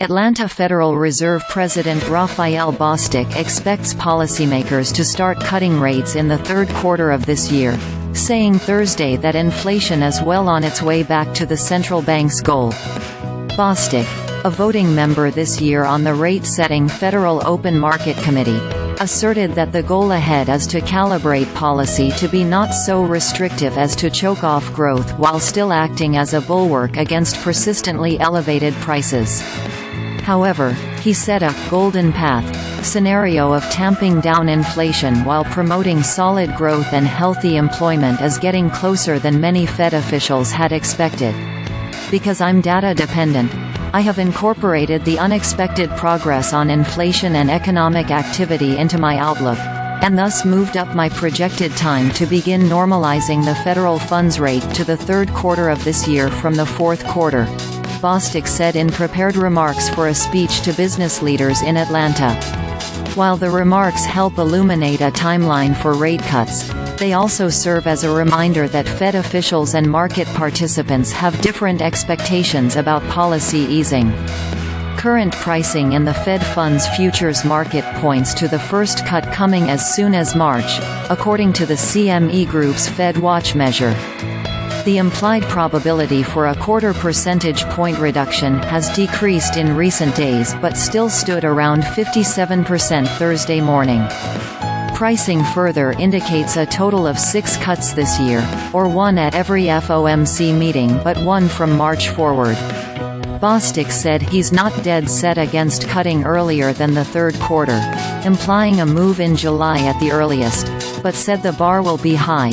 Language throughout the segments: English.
Atlanta Federal Reserve President Raphael Bostic expects policymakers to start cutting rates in the third quarter of this year, saying Thursday that inflation is well on its way back to the central bank's goal. Bostic, a voting member this year on the rate-setting Federal Open Market Committee, asserted that the goal ahead is to calibrate policy to be not so restrictive as to choke off growth while still acting as a bulwark against persistently elevated prices. However, he set a «golden path» scenario of tamping down inflation while promoting solid growth and healthy employment is getting closer than many Fed officials had expected. Because I'm data-dependent, I have incorporated the unexpected progress on inflation and economic activity into my outlook, and thus moved up my projected time to begin normalizing the federal funds rate to the third quarter of this year from the fourth quarter, Bostic said in prepared remarks for a speech to business leaders in Atlanta. While the remarks help illuminate a timeline for rate cuts, they also serve as a reminder that Fed officials and market participants have different expectations about policy easing. Current pricing in the Fed funds futures market points to the first cut coming as soon as March, according to the CME Group's FedWatch measure. The implied probability for a quarter percentage point reduction has decreased in recent days but still stood around 57% Thursday morning. Pricing further indicates a total of 6 cuts this year, or 1 at every FOMC meeting but 1 from March forward. Bostic said he's not dead set against cutting earlier than the third quarter, implying a move in July at the earliest, but said the bar will be high.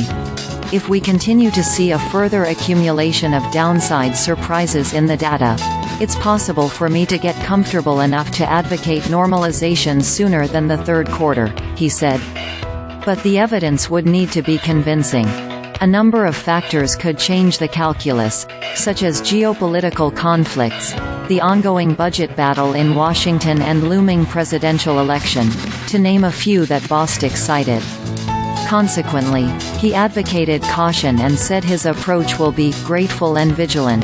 If we continue to see a further accumulation of downside surprises in the data, it's possible for me to get comfortable enough to advocate normalization sooner than the third quarter, he said. But the evidence would need to be convincing. A number of factors could change the calculus, such as geopolitical conflicts, the ongoing budget battle in Washington and looming presidential election, to name a few that Bostic cited. Consequently, he advocated caution and said his approach will be «grateful and vigilant».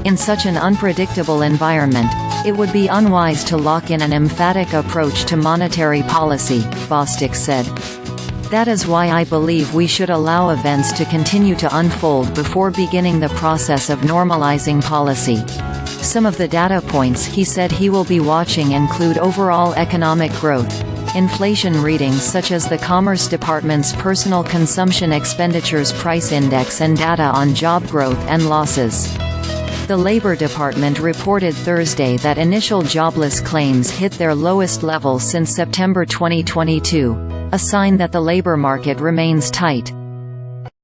In such an unpredictable environment, it would be unwise to lock in an emphatic approach to monetary policy, Bostic said. That is why I believe we should allow events to continue to unfold before beginning the process of normalizing policy. Some of the data points he said he will be watching include overall economic growth, inflation readings such as the Commerce Department's Personal Consumption Expenditures Price Index and data on job growth and losses. The Labor Department reported Thursday that initial jobless claims hit their lowest level since September 2022, a sign that the labor market remains tight.